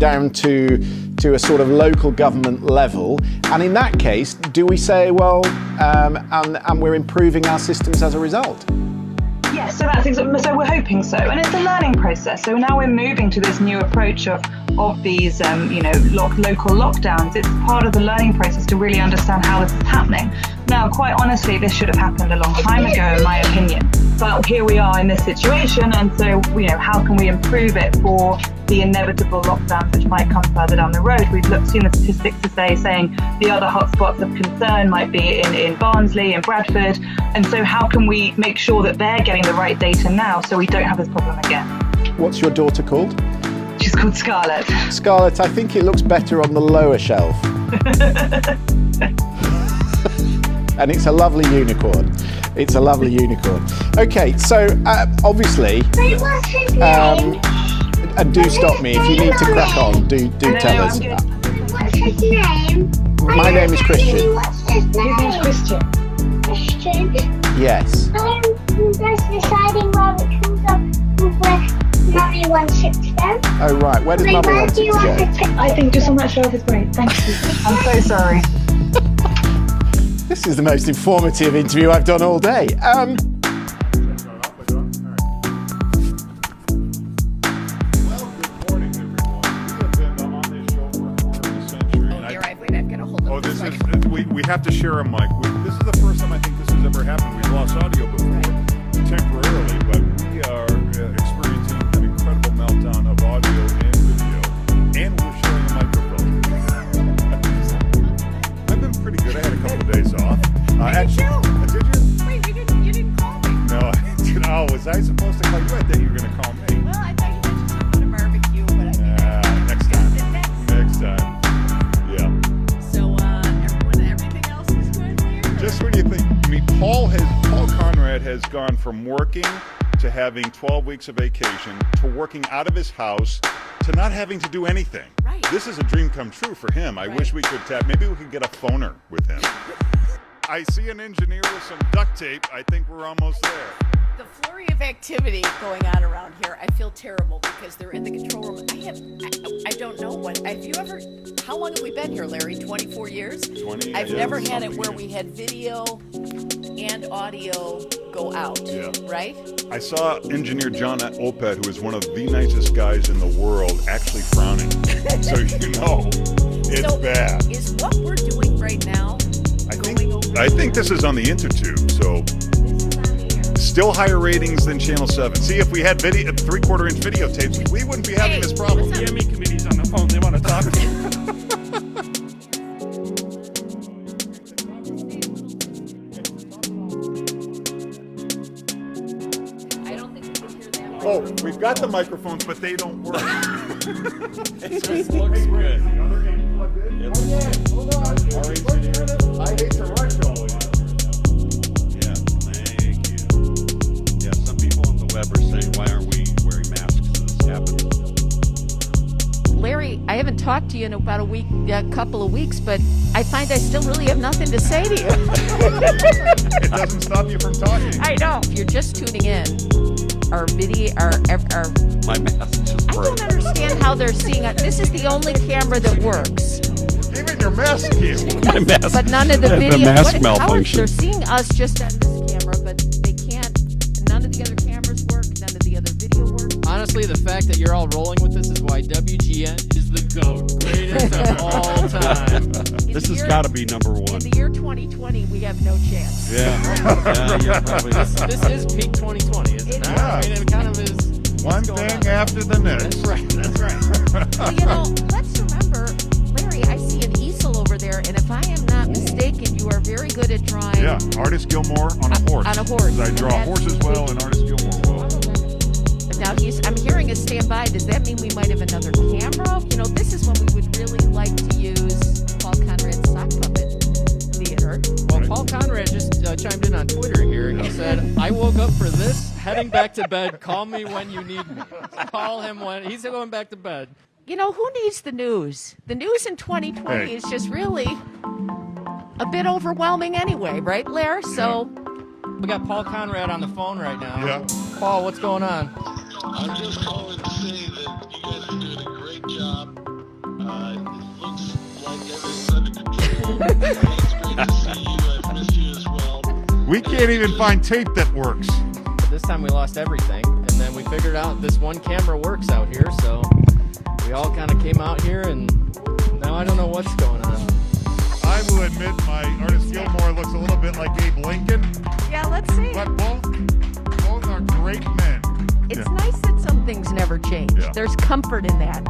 down to a sort of local government level. And in that case, do we say, well, and we're improving our systems as a result? Yes, so that's so we're hoping so, and it's a learning process. So now we're moving to this new approach of these, local lockdowns. It's part of the learning process to really understand how this is happening. Now, quite honestly, this should have happened a long time ago, in my opinion. But here we are in this situation, and so how can we improve it for the inevitable lockdowns which might come further down the road? We've seen the statistics saying the other hotspots of concern might be in Barnsley and Bradford, and so how can we make sure that they're getting the right data now so we don't have this problem again? What's your daughter called? She's called Scarlett. Scarlett, I think it looks better on the lower shelf. And it's a lovely unicorn. It's a lovely unicorn. Okay, so obviously, and do stop me if you need to crack on. Do tell us. What's his name? My name is Christian. What's his name? His name's Christian. Christian. Yes. That's deciding where it comes up with where Mummy wants it to go. Oh right, where does Mummy want it to go? I think just on that shelf is great. Thank you. I'm so sorry. This is the most informative interview I've done all day. Well, good morning, everyone. We have been on this show for a quarter of a century. I've got to hold up. This is we have to share a mic. This is the first time I think this has ever happened. We've lost audio before, temporarily, but we are experiencing an incredible meltdown of audio and video, and we're sharing a microphone. I've been pretty good. I had a couple of days off. Actually, did you? Wait, you didn't call me. No, was I supposed to call you? I thought you were going to call me. Well, I thought you mentioned something to barbecue, but I think Next time. Next time. Yeah. So, everything else is good here? Just when you think, I mean, Paul Conrad has gone from working to having 12 weeks of vacation to working out of his house to not having to do anything. Right. This is a dream come true for him. I wish we could maybe we could get a phoner with him. I see an engineer with some duct tape. I think we're almost there. The flurry of activity going on around here, I feel terrible because they're in the control room. I don't know how long have we been here, Larry? 24 years? 20. I've never had it where we had video and audio go out, right? I saw engineer John Opet, who is one of the nicest guys in the world, actually frowning. So it's bad. Is what we're doing right now going over? I think this is on the Intertube, so still higher ratings than Channel 7. See, if we had 3/4 inch videotapes, we wouldn't be having this problem. The ME committee's on the phone. They want to talk to you. I don't think we can hear that. Oh, we've got the microphones, but they don't work. It just looks good. Hold on. I hate to rush all of you. Yeah, thank you. Yeah, some people on the web are saying, why aren't we wearing masks when this happens? Larry, I haven't talked to you in about a couple of weeks, but I find I still really have nothing to say to you. It doesn't stop you from talking. I know. If you're just tuning in, our video, our My mask just I broke. don't understand how they're seeing it. This is the only camera that works. Even your mask came. My mask. But none of the video. The mask How malfunction. they're seeing us just on this camera, but they can't. None of the other cameras work. None of the other video work. Honestly, the fact that you're all rolling with this is why WGN is the GOAT. Greatest of all time. This has got to be number In one. the year 2020, we have no chance. Yeah, probably. This is peak 2020, isn't it? Yeah. I mean, it kind of is. One thing after the next. That's right. Well, let's remember, Larry, I see an easel over there, and if I am not mistaken, you are very good at drawing. Yeah, Artist Gilmore on a horse. On a horse. 'Cause I draw horses well, and Artist Gilmore well. Now I'm hearing a standby. Does that mean we might have another camera? This is when we would really like to use Paul Conrad's sock puppet theater. Well, Paul Conrad just chimed in on Twitter here. He said, I woke up for this, heading back to bed. Call me when you need me. Call him when he's going back to bed. Who needs the news? The news in 2020 is just really a bit overwhelming anyway, right, Blair? So We got Paul Conrad on the phone right now. Yeah. Paul, what's going on? I'm just calling to say that you guys are doing a great job We can't even find tape that works. This time we lost everything, and then we figured out this one camera works out here, so we all kind of came out here, and now I don't know what's going on. I will admit my Artist Gilmore looks a little bit like Abe Lincoln, Yeah, let's see. but both are great men. It's nice that some things never change. Yeah. There's comfort in that.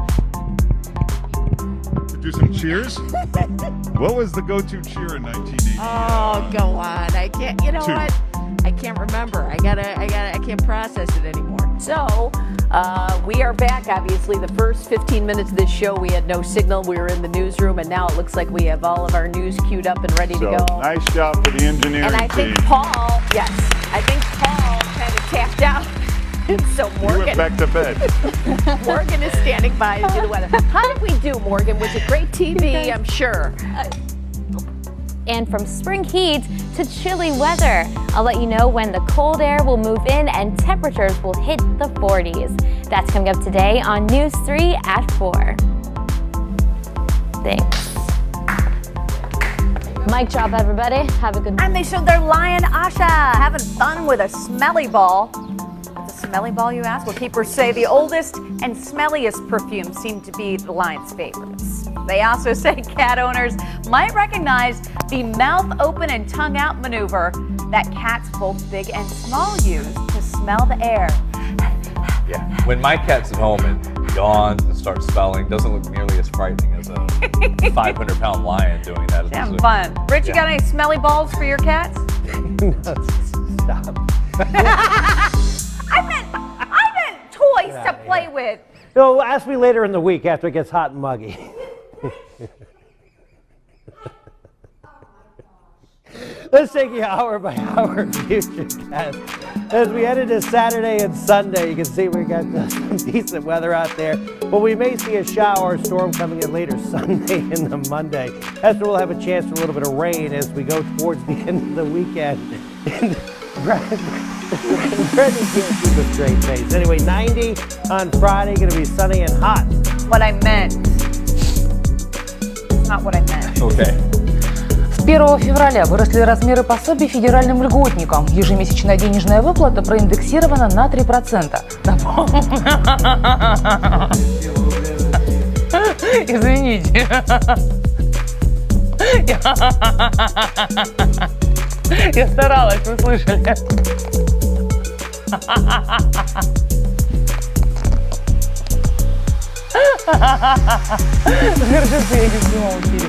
Do some cheers. What was the go-to cheer in 1980? Oh, go on. I can't, you know Two. what? I can't remember. I can't process it anymore. So, we are back. Obviously, the first 15 minutes of this show, we had no signal. We were in the newsroom, and now it looks like we have all of our news queued up and ready to go. Nice job for the engineering And I think team. Paul kind of tapped out. So You went Morgan, back to bed. Morgan is standing by to do the weather. How did we do, Morgan? Was it great TV? I'm sure. And from spring heat to chilly weather, I'll let you know when the cold air will move in and temperatures will hit the 40s. That's coming up today on News 3 at 4. Thanks. Mic drop, everybody. Have a good night. And they showed their lion Asha having fun with a smelly ball. What's a smelly ball, you ask? Well, keepers say the oldest and smelliest perfumes seem to be the lion's favorites. They also say cat owners might recognize the mouth open and tongue out maneuver that cats both big and small use to smell the air. Yeah. When my cat's at home and yawns and starts spelling, doesn't look nearly as frightening as a 500-pound lion doing that. It's Damn fun. Rich, you got any smelly balls for your cats? Stop. I meant toys to play with. No, ask me later in the week after it gets hot and muggy. Let's take you hour by hour future cast. As we head into Saturday and Sunday, you can see we got some decent weather out there, but we may see a shower or storm coming in later Sunday into Monday. Esther will have a chance for a little bit of rain as we go towards the end of the weekend. Brandon can't keep a straight face. Anyway, 90 on Friday, going to be sunny and hot. What I meant. Not what I meant. Okay. С 1 февраля выросли размеры пособий федеральным льготникам. Ежемесячная денежная выплата проиндексирована на 3%. Извините. Я старалась, вы слышали. Держите, я не в прямом эфире.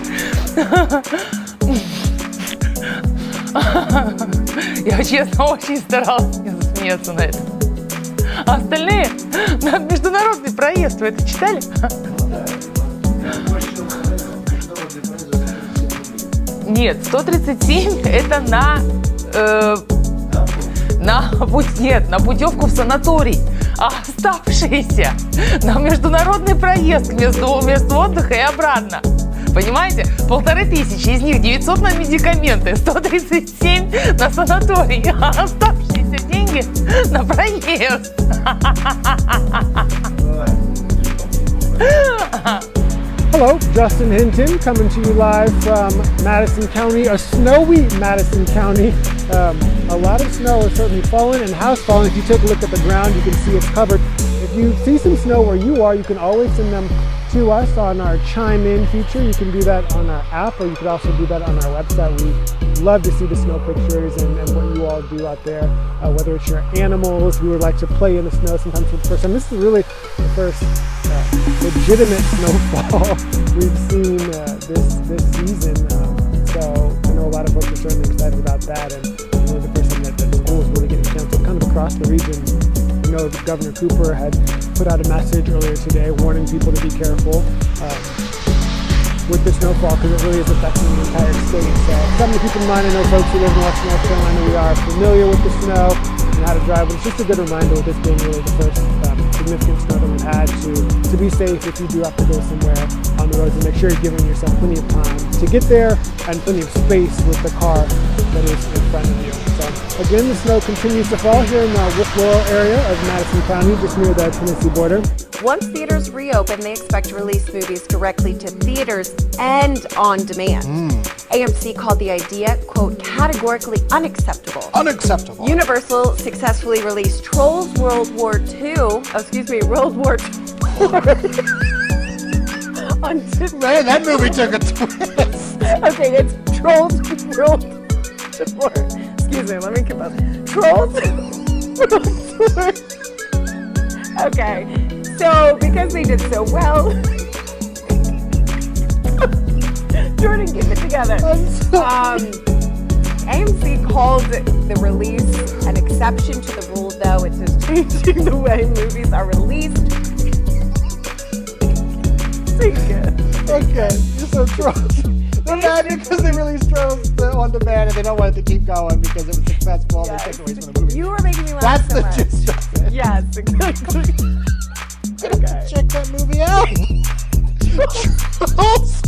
Я, честно, очень старалась не засмеяться на это. А остальные на международный проезд. Вы это читали? Нет, 137 это на путевку в санаторий. А оставшиеся на международный проезд вместо отдыха и обратно. Понимаете? 1500, из них 900 на медикаменты, 137 на санаторий, а оставшиеся деньги на проезд. Hello, Justin Hinton coming to you live from Madison County, a snowy Madison County. A lot of snow is certainly fallen and has fallen. If you take a look at the ground, you can see it's covered. If you see some snow where you are, you can always send them to us on our Chime In feature. You can do that on our app, or you could also do that on our website. We love to see the snow pictures and what you all do out there, whether it's your animals who would like to play in the snow sometimes for the first time. This is really the first legitimate snowfall we've seen this season. So I know a lot of folks are certainly excited about that, and really the first time that the school is really getting canceled kind of across the region. You know, Governor Cooper had put out a message earlier today warning people to be careful with the snowfall because it really is affecting the entire state. So something to keep in mind. I know folks who live in Western North Carolina, we are familiar with the snow and how to drive, but it's just a good reminder with this being really the first significant snow that we've had to be safe if you do have to go somewhere on the roads, and make sure you're giving yourself plenty of time to get there and plenty of space with the car that is in front of you. So again, the snow continues to fall here in the Wolf Laurel area of Madison County, just near the Tennessee border. Once theaters reopen, they expect to release movies directly to theaters and on demand. AMC called the idea, quote, categorically unacceptable. Unacceptable. Universal successfully released Trolls World War II, World War II. Man, that movie took a twist. Okay, it's Trolls World Tour. Excuse me, let me keep up. Trolls World Tour. Okay, so because they did so well, Jordan, keep it together. AMC called the release an exception to the rule, though. It says changing the way movies are released. Okay, so Trolls. They're mad because they released Trolls on demand and they don't want it to keep going because it was successful and they take away from the movie. You were making me laugh. That's so the much. gist of it. Yes, exactly. Okay. Check that movie out. Trolls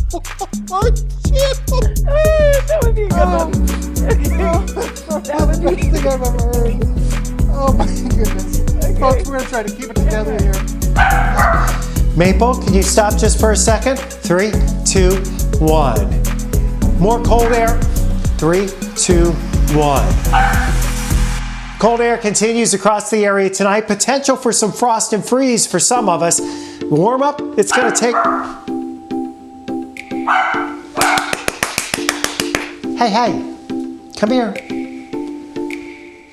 War II. That would be a good one. That would be the best thing I've ever heard. Oh my goodness. Okay. Folks, we're going to try to keep it together here. Maple, can you stop just for a second? 3, 2, 1. More cold air. 3, 2, 1. Cold air continues across the area tonight. Potential for some frost and freeze for some of us. Warm up, it's going to take... Hey, come here.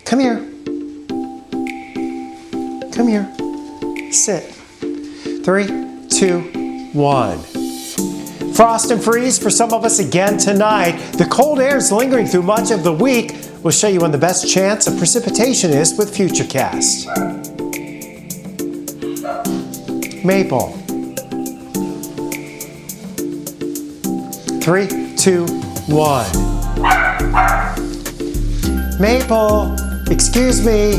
Come here. Come here. Sit. 3, 2, 1. Frost and freeze for some of us again tonight. The cold air is lingering through much of the week. We'll show you when the best chance of precipitation is with Futurecast. Maple. 3, 2, 1. Maple, excuse me.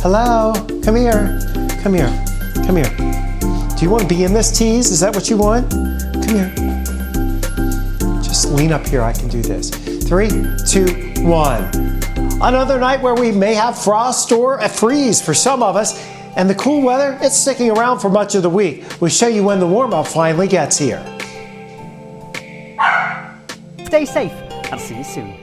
Hello, come here. Come here. Come here. Do you want to be in this tease? Is that what you want? Come here. Just lean up here. I can do this. 3, 2, 1. Another night where we may have frost or a freeze for some of us. And the cool weather, it's sticking around for much of the week. We'll show you when the warm-up finally gets here. Stay safe. I'll see you soon.